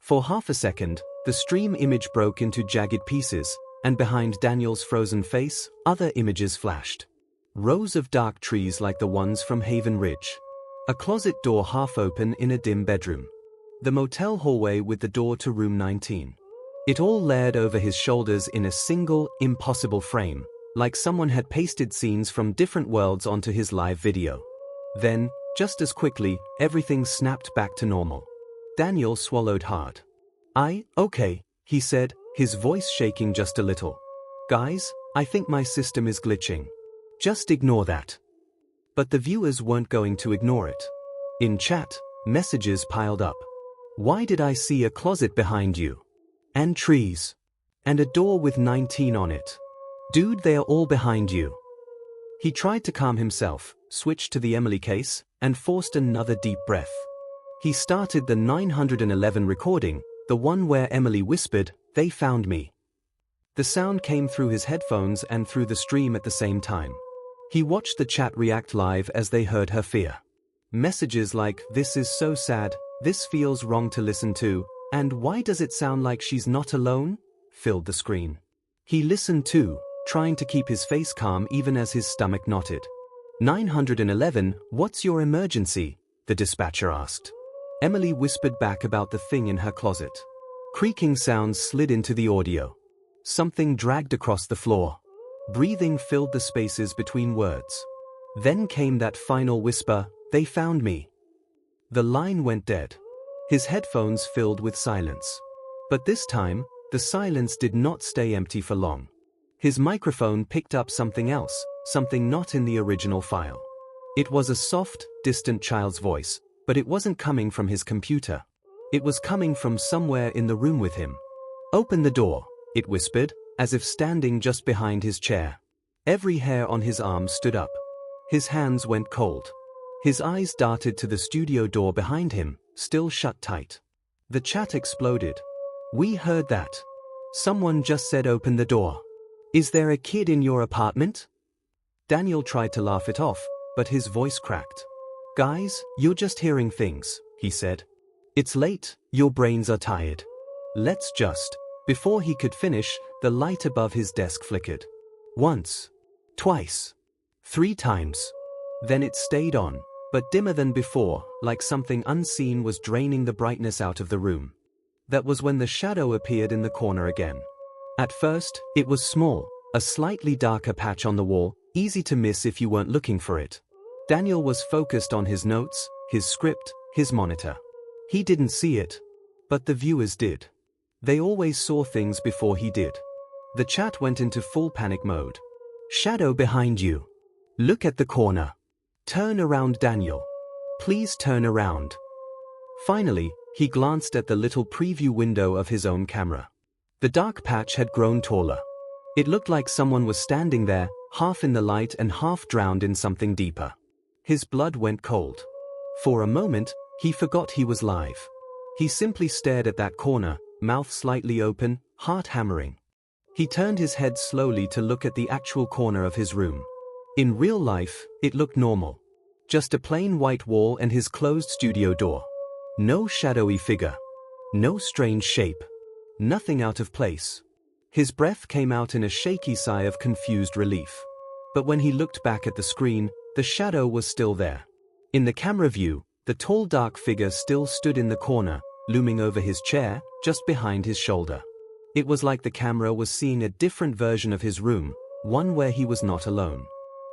For half a second, the stream image broke into jagged pieces, and behind Daniel's frozen face, other images flashed. Rows of dark trees like the ones from Haven Ridge. A closet door half open in a dim bedroom. The motel hallway with the door to room 19. It all layered over his shoulders in a single, impossible frame, like someone had pasted scenes from different worlds onto his live video. Then, just as quickly, everything snapped back to normal. Daniel swallowed hard. Okay, he said, his voice shaking just a little. Guys, I think my system is glitching. Just ignore that. But the viewers weren't going to ignore it. In chat, messages piled up. Why did I see a closet behind you? And trees. And a door with 19 on it. Dude, they are all behind you. He tried to calm himself, switched to the Emily case, and forced another deep breath. He started the 911 recording, the one where Emily whispered, "They found me." The sound came through his headphones and through the stream at the same time. He watched the chat react live as they heard her fear. Messages like, "This is so sad, this feels wrong to listen to, and why does it sound like she's not alone?" filled the screen. He listened too, trying to keep his face calm even as his stomach knotted. 911, what's your emergency? The dispatcher asked. Emily whispered back about the thing in her closet. Creaking sounds slid into the audio. Something dragged across the floor. Breathing filled the spaces between words. Then came that final whisper, "They found me." The line went dead. His headphones filled with silence. But this time, the silence did not stay empty for long. His microphone picked up something else, something not in the original file. It was a soft, distant child's voice, but it wasn't coming from his computer. It was coming from somewhere in the room with him. "Open the door," it whispered, as if standing just behind his chair. Every hair on his arm stood up. His hands went cold. His eyes darted to the studio door behind him, still shut tight. The chat exploded. "We heard that. Someone just said open the door. Is there a kid in your apartment?" Daniel tried to laugh it off, but his voice cracked. "Guys, you're just hearing things," he said. "It's late, your brains are tired. Let's just..." Before he could finish, the light above his desk flickered. Once. Twice. 3 times. Then it stayed on, but dimmer than before, like something unseen was draining the brightness out of the room. That was when the shadow appeared in the corner again. At first, it was small, a slightly darker patch on the wall, easy to miss if you weren't looking for it. Daniel was focused on his notes, his script, his monitor. He didn't see it. But the viewers did. They always saw things before he did. The chat went into full panic mode. "Shadow behind you. Look at the corner. Turn around, Daniel. Please turn around." Finally, he glanced at the little preview window of his own camera. The dark patch had grown taller. It looked like someone was standing there, half in the light and half drowned in something deeper. His blood went cold. For a moment, he forgot he was live. He simply stared at that corner, mouth slightly open, heart hammering. He turned his head slowly to look at the actual corner of his room. In real life, it looked normal. Just a plain white wall and his closed studio door. No shadowy figure. No strange shape. Nothing out of place. His breath came out in a shaky sigh of confused relief. But when he looked back at the screen, the shadow was still there. In the camera view, the tall dark figure still stood in the corner, looming over his chair, just behind his shoulder. It was like the camera was seeing a different version of his room, one where he was not alone.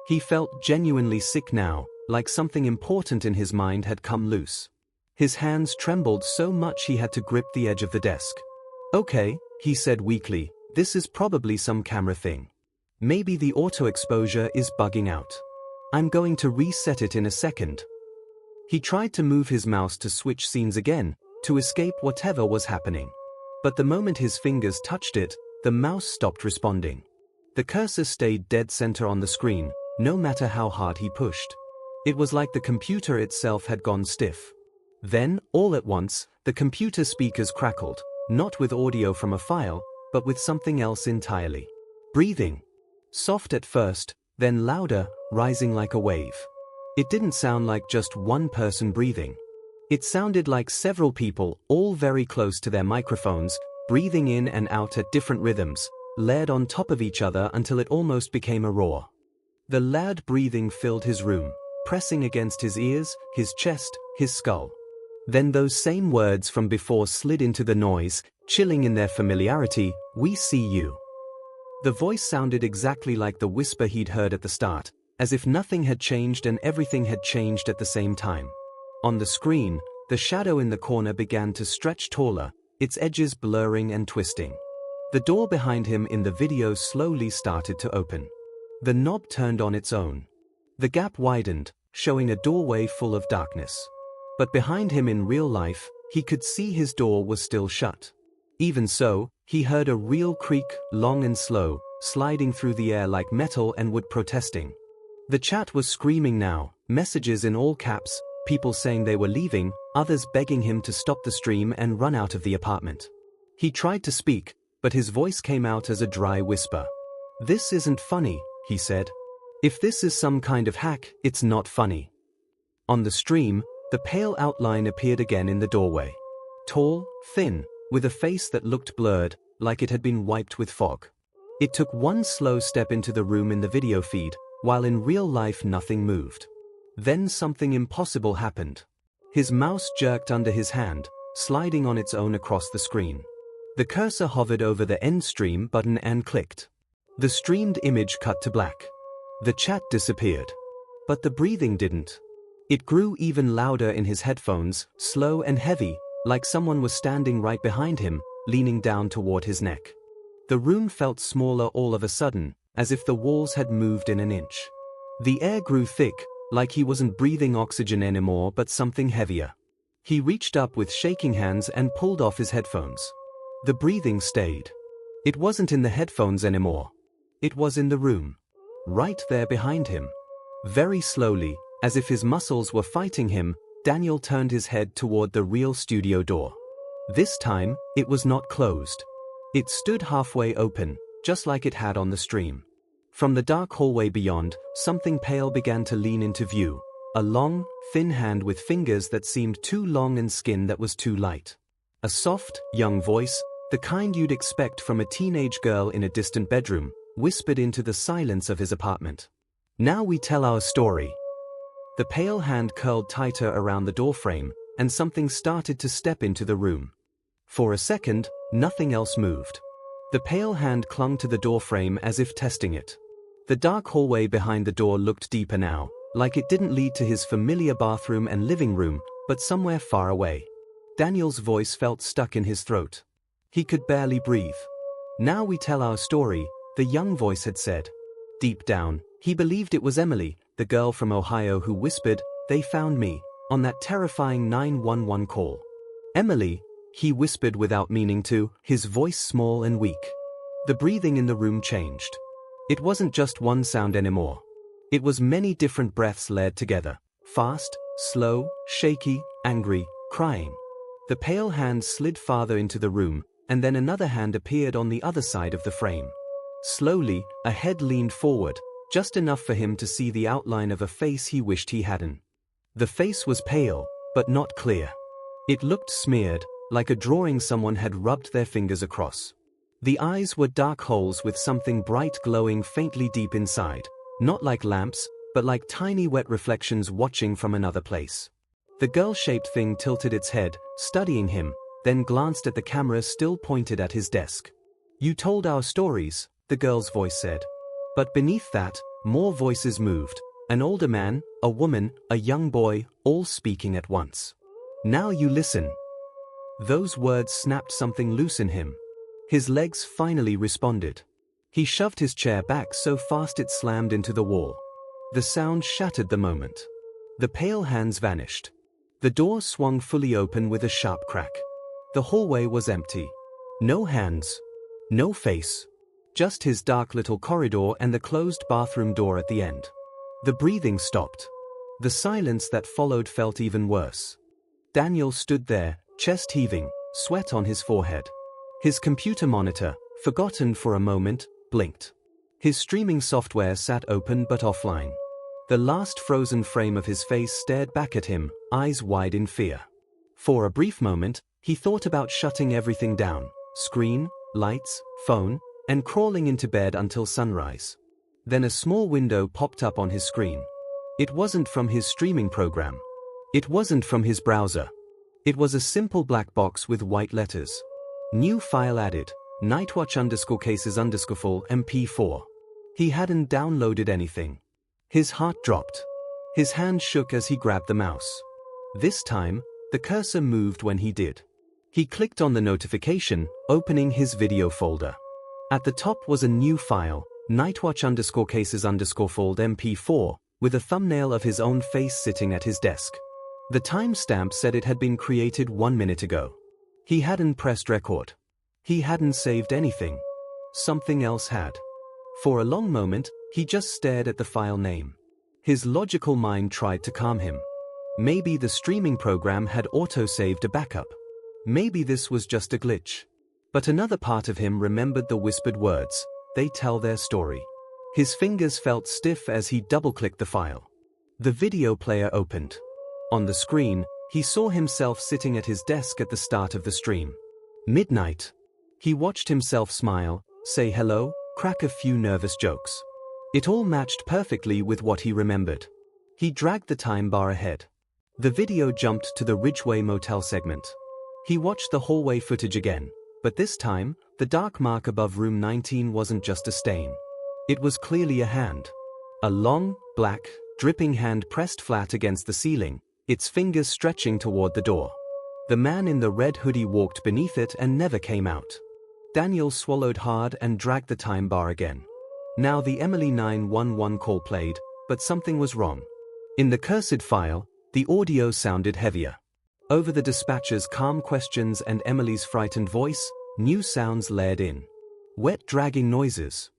He felt genuinely sick now, like something important in his mind had come loose. His hands trembled so much he had to grip the edge of the desk. "Okay," he said weakly, "this is probably some camera thing. Maybe the auto exposure is bugging out. I'm going to reset it in a second." He tried to move his mouse to switch scenes again, to escape whatever was happening. But the moment his fingers touched it, the mouse stopped responding. The cursor stayed dead center on the screen, no matter how hard he pushed. It was like the computer itself had gone stiff. Then, all at once, the computer speakers crackled, not with audio from a file, but with something else entirely. Breathing. Soft at first, then louder, rising like a wave. It didn't sound like just one person breathing. It sounded like several people, all very close to their microphones, breathing in and out at different rhythms, layered on top of each other until it almost became a roar. The loud breathing filled his room, pressing against his ears, his chest, his skull. Then those same words from before slid into the noise, chilling in their familiarity, "We see you." The voice sounded exactly like the whisper he'd heard at the start, as if nothing had changed and everything had changed at the same time. On the screen, the shadow in the corner began to stretch taller, its edges blurring and twisting. The door behind him in the video slowly started to open. The knob turned on its own. The gap widened, showing a doorway full of darkness. But behind him in real life, he could see his door was still shut. Even so, he heard a real creak, long and slow, sliding through the air like metal and wood protesting. The chat was screaming now, messages in all caps, people saying they were leaving, others begging him to stop the stream and run out of the apartment. He tried to speak, but his voice came out as a dry whisper. "This isn't funny," he said. "If this is some kind of hack, it's not funny." On the stream, the pale outline appeared again in the doorway. Tall, thin, with a face that looked blurred, like it had been wiped with fog. It took one slow step into the room in the video feed, while in real life nothing moved. Then something impossible happened. His mouse jerked under his hand, sliding on its own across the screen. The cursor hovered over the end stream button and clicked. The streamed image cut to black. The chat disappeared. But the breathing didn't. It grew even louder in his headphones, slow and heavy, like someone was standing right behind him, leaning down toward his neck. The room felt smaller all of a sudden, as if the walls had moved in an inch. The air grew thick, like he wasn't breathing oxygen anymore but something heavier. He reached up with shaking hands and pulled off his headphones. The breathing stayed. It wasn't in the headphones anymore. It was in the room. Right there behind him. Very slowly, as if his muscles were fighting him, Daniel turned his head toward the real studio door. This time, it was not closed. It stood halfway open, just like it had on the stream. From the dark hallway beyond, something pale began to lean into view. A long, thin hand with fingers that seemed too long and skin that was too light. A soft, young voice, the kind you'd expect from a teenage girl in a distant bedroom, whispered into the silence of his apartment. "Now we tell our story." The pale hand curled tighter around the doorframe, and something started to step into the room. For a second, nothing else moved. The pale hand clung to the doorframe as if testing it. The dark hallway behind the door looked deeper now, like it didn't lead to his familiar bathroom and living room, but somewhere far away. Daniel's voice felt stuck in his throat. He could barely breathe. "Now we tell our story," the young voice had said. Deep down, he believed it was Emily, the girl from Ohio who whispered, "They found me," on that terrifying 911 call. "Emily," he whispered without meaning to, his voice small and weak. The breathing in the room changed. It wasn't just one sound anymore. It was many different breaths layered together. Fast, slow, shaky, angry, crying. The pale hand slid farther into the room, and then another hand appeared on the other side of the frame. Slowly, a head leaned forward, just enough for him to see the outline of a face he wished he hadn't. The face was pale, but not clear. It looked smeared, like a drawing someone had rubbed their fingers across. The eyes were dark holes with something bright glowing faintly deep inside, not like lamps, but like tiny wet reflections watching from another place. The girl-shaped thing tilted its head, studying him, then glanced at the camera still pointed at his desk. "You told our stories," the girl's voice said. But beneath that, more voices moved, an older man, a woman, a young boy, all speaking at once. "Now you listen." Those words snapped something loose in him. His legs finally responded. He shoved his chair back so fast it slammed into the wall. The sound shattered the moment. The pale hands vanished. The door swung fully open with a sharp crack. The hallway was empty. No hands. No face. Just his dark little corridor and the closed bathroom door at the end. The breathing stopped. The silence that followed felt even worse. Daniel stood there, chest heaving, sweat on his forehead. His computer monitor, forgotten for a moment, blinked. His streaming software sat open but offline. The last frozen frame of his face stared back at him, eyes wide in fear. For a brief moment, he thought about shutting everything down, screen, lights, phone, and crawling into bed until sunrise. Then a small window popped up on his screen. It wasn't from his streaming program. It wasn't from his browser. It was a simple black box with white letters. New file added, NightWatch_cases_full MP4. He hadn't downloaded anything. His heart dropped. His hand shook as he grabbed the mouse. This time, the cursor moved when he did. He clicked on the notification, opening his video folder. At the top was a new file, NightWatch_cases_full MP4, with a thumbnail of his own face sitting at his desk. The timestamp said it had been created 1 minute ago. He hadn't pressed record. He hadn't saved anything. Something else had. For a long moment, he just stared at the file name. His logical mind tried to calm him. Maybe the streaming program had auto-saved a backup. Maybe this was just a glitch. But another part of him remembered the whispered words, "They tell their story." His fingers felt stiff as he double-clicked the file. The video player opened. On the screen, he saw himself sitting at his desk at the start of the stream. Midnight. He watched himself smile, say hello, crack a few nervous jokes. It all matched perfectly with what he remembered. He dragged the time bar ahead. The video jumped to the Ridgeway Motel segment. He watched the hallway footage again, but this time, the dark mark above room 19 wasn't just a stain. It was clearly a hand. A long, black, dripping hand pressed flat against the ceiling, its fingers stretching toward the door. The man in the red hoodie walked beneath it and never came out. Daniel swallowed hard and dragged the time bar again. Now the Emily 911 call played, but something was wrong. In the cursed file, the audio sounded heavier. Over the dispatcher's calm questions and Emily's frightened voice, new sounds layered in. Wet dragging noises.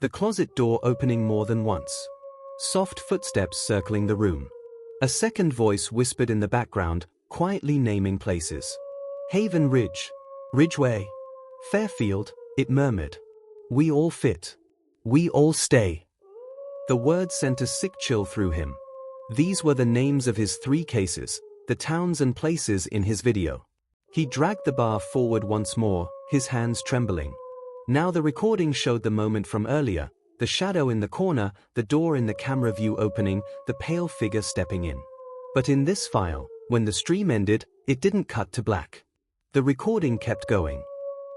The closet door opening more than once. Soft footsteps circling the room. A second voice whispered in the background, quietly naming places. Haven Ridge. Ridgeway. Fairfield, it murmured. We all fit. We all stay. The words sent a sick chill through him. These were the names of his 3 cases, the towns and places in his video. He dragged the bar forward once more, his hands trembling. Now the recording showed the moment from earlier, the shadow in the corner, the door in the camera view opening, the pale figure stepping in. But in this file, when the stream ended, it didn't cut to black. The recording kept going.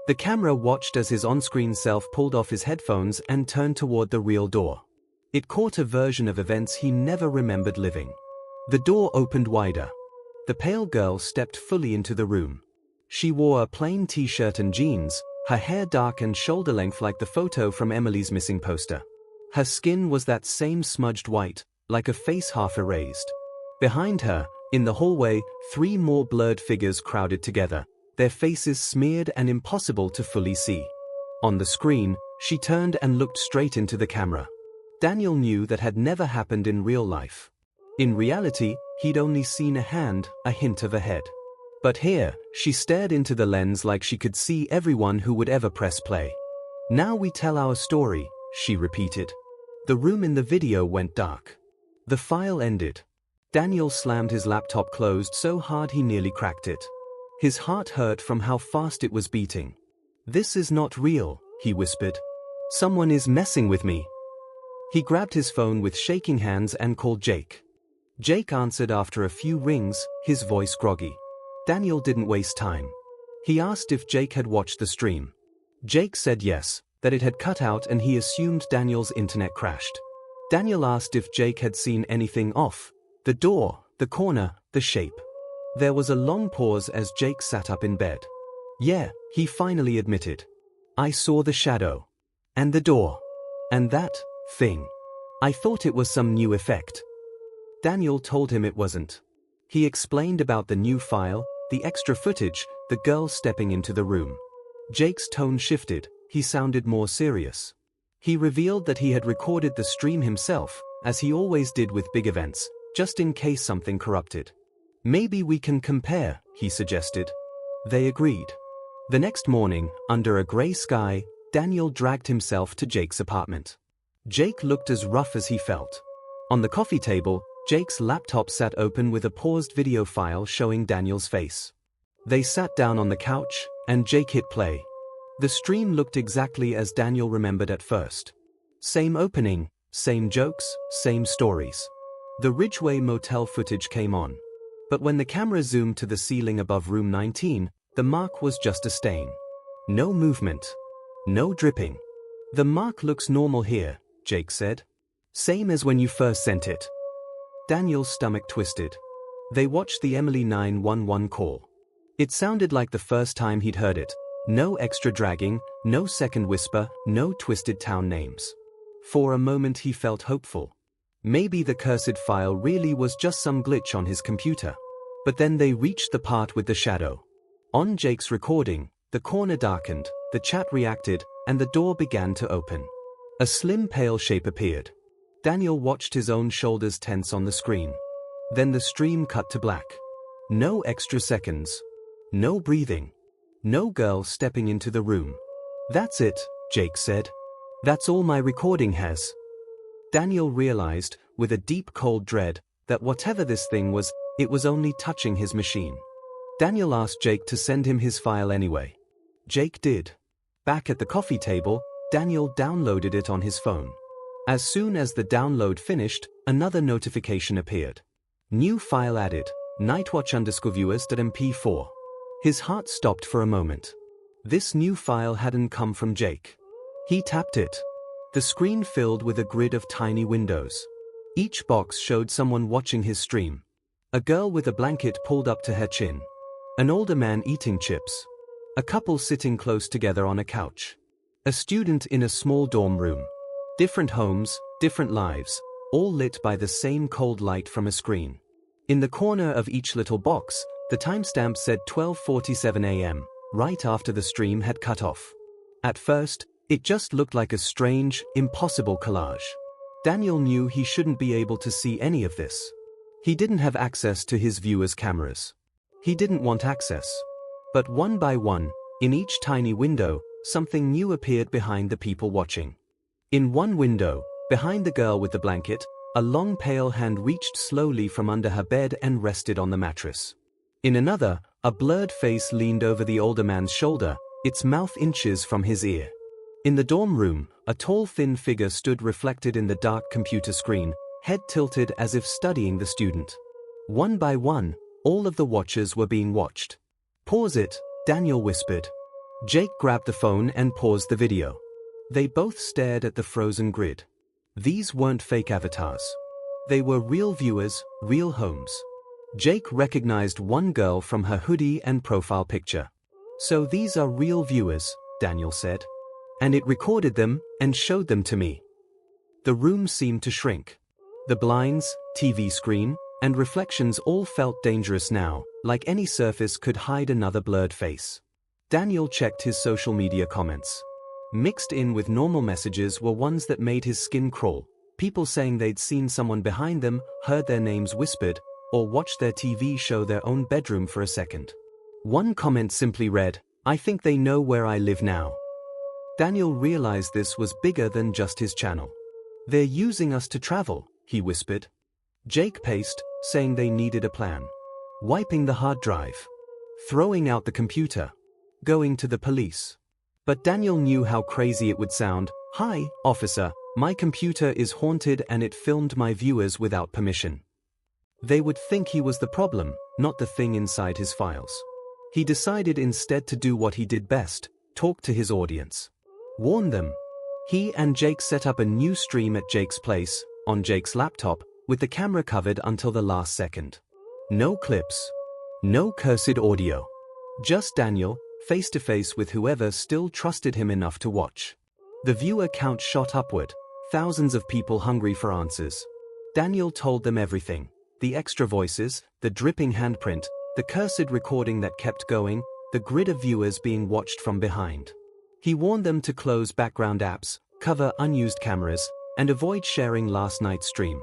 The camera watched as his on-screen self pulled off his headphones and turned toward the real door. It caught a version of events he never remembered living. The door opened wider. The pale girl stepped fully into the room. She wore a plain t-shirt and jeans, her hair dark and shoulder-length like the photo from Emily's missing poster. Her skin was that same smudged white, like a face half erased. Behind her, in the hallway, 3 more blurred figures crowded together, their faces smeared and impossible to fully see. On the screen, she turned and looked straight into the camera. Daniel knew that had never happened in real life. In reality, he'd only seen a hand, a hint of a head. But here, she stared into the lens like she could see everyone who would ever press play. Now we tell our story, she repeated. The room in the video went dark. The file ended. Daniel slammed his laptop closed so hard he nearly cracked it. His heart hurt from how fast it was beating. This is not real, he whispered. Someone is messing with me. He grabbed his phone with shaking hands and called Jake. Jake answered after a few rings, his voice groggy. Daniel didn't waste time. He asked if Jake had watched the stream. Jake said yes, that it had cut out and he assumed Daniel's internet crashed. Daniel asked if Jake had seen anything off. The door, the corner, the shape. There was a long pause as Jake sat up in bed. Yeah, he finally admitted. I saw the shadow. And the door. And that thing. I thought it was some new effect. Daniel told him it wasn't. He explained about the new file, the extra footage, the girl stepping into the room. Jake's tone shifted, he sounded more serious. He revealed that he had recorded the stream himself, as he always did with big events, just in case something corrupted. Maybe we can compare, he suggested. They agreed. The next morning, under a gray sky, Daniel dragged himself to Jake's apartment. Jake looked as rough as he felt. On the coffee table, Jake's laptop sat open with a paused video file showing Daniel's face. They sat down on the couch, and Jake hit play. The stream looked exactly as Daniel remembered at first. Same opening, same jokes, same stories. The Ridgeway motel footage came on. But when the camera zoomed to the ceiling above room 19, the mark was just a stain. No movement. No dripping. The mark looks normal here, Jake said. Same as when you first sent it. Daniel's stomach twisted. They watched the Emily 911 call. It sounded like the first time he'd heard it. No extra dragging, no second whisper, no twisted town names. For a moment he felt hopeful. Maybe the cursed file really was just some glitch on his computer. But then they reached the part with the shadow. On Jake's recording, the corner darkened, the chat reacted, and the door began to open. A slim pale shape appeared. Daniel watched his own shoulders tense on the screen. Then the stream cut to black. No extra seconds. No breathing. No girl stepping into the room. That's it, Jake said. That's all my recording has. Daniel realized, with a deep cold dread, that whatever this thing was, it was only touching his machine. Daniel asked Jake to send him his file anyway. Jake did. Back at the coffee table, Daniel downloaded it on his phone. As soon as the download finished, another notification appeared. New file added, nightwatch_viewers.mp4. His heart stopped for a moment. This new file hadn't come from Jake. He tapped it. The screen filled with a grid of tiny windows. Each box showed someone watching his stream. A girl with a blanket pulled up to her chin. An older man eating chips. A couple sitting close together on a couch. A student in a small dorm room. Different homes, different lives, all lit by the same cold light from a screen. In the corner of each little box, the timestamp said 12:47 a.m., right after the stream had cut off. At first, it just looked like a strange, impossible collage. Daniel knew he shouldn't be able to see any of this. He didn't have access to his viewers' cameras. He didn't want access. But one by one, in each tiny window, something new appeared behind the people watching. In one window, behind the girl with the blanket, a long pale hand reached slowly from under her bed and rested on the mattress. In another, a blurred face leaned over the older man's shoulder, its mouth inches from his ear. In the dorm room, a tall thin figure stood reflected in the dark computer screen, head tilted as if studying the student. One by one, all of the watchers were being watched. Pause it, Daniel whispered. Jake grabbed the phone and paused the video. They both stared at the frozen grid. These weren't fake avatars. They were real viewers, real homes. Jake recognized one girl from her hoodie and profile picture. So these are real viewers, Daniel said. And it recorded them and showed them to me. The room seemed to shrink. The blinds, TV screen, and reflections all felt dangerous now, like any surface could hide another blurred face. Daniel checked his social media comments. Mixed in with normal messages were ones that made his skin crawl, people saying they'd seen someone behind them, heard their names whispered, or watched their TV show their own bedroom for a second. One comment simply read, "I think they know where I live now." Daniel realized this was bigger than just his channel. "They're using us to travel," he whispered. Jake paced, saying they needed a plan. Wiping the hard drive. Throwing out the computer. Going to the police. But Daniel knew how crazy it would sound. "Hi, officer, my computer is haunted and it filmed my viewers without permission." They would think he was the problem, not the thing inside his files. He decided instead to do what he did best, talk to his audience. Warn them. He and Jake set up a new stream at Jake's place, on Jake's laptop, with the camera covered until the last second. No clips. No cursed audio. Just Daniel, face to face with whoever still trusted him enough to watch. The viewer count shot upward, thousands of people hungry for answers. Daniel told them everything. The extra voices, the dripping handprint, the cursed recording that kept going, the grid of viewers being watched from behind. He warned them to close background apps, cover unused cameras, and avoid sharing last night's stream.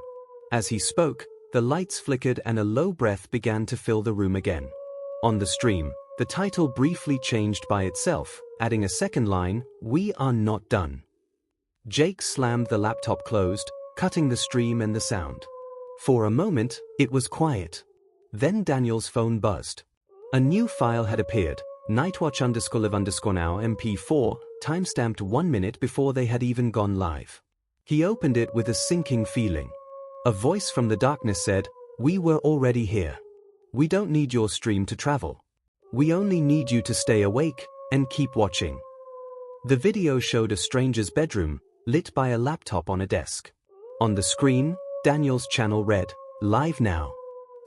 As he spoke, the lights flickered and a low breath began to fill the room again. On the stream, the title briefly changed by itself, adding a second line, "We are not done." Jake slammed the laptop closed, cutting the stream and the sound. For a moment, it was quiet. Then Daniel's phone buzzed. A new file had appeared, NightWatch_live_now MP4, timestamped 1 minute before they had even gone live. He opened it with a sinking feeling. A voice from the darkness said, "We were already here. We don't need your stream to travel. We only need you to stay awake and keep watching." The video showed a stranger's bedroom, lit by a laptop on a desk. On the screen, Daniel's channel read, "Live now."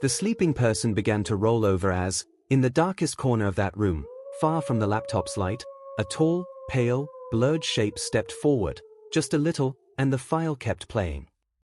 The sleeping person began to roll over as, in the darkest corner of that room, far from the laptop's light, a tall, pale, blurred shape stepped forward, just a little, and the file kept playing.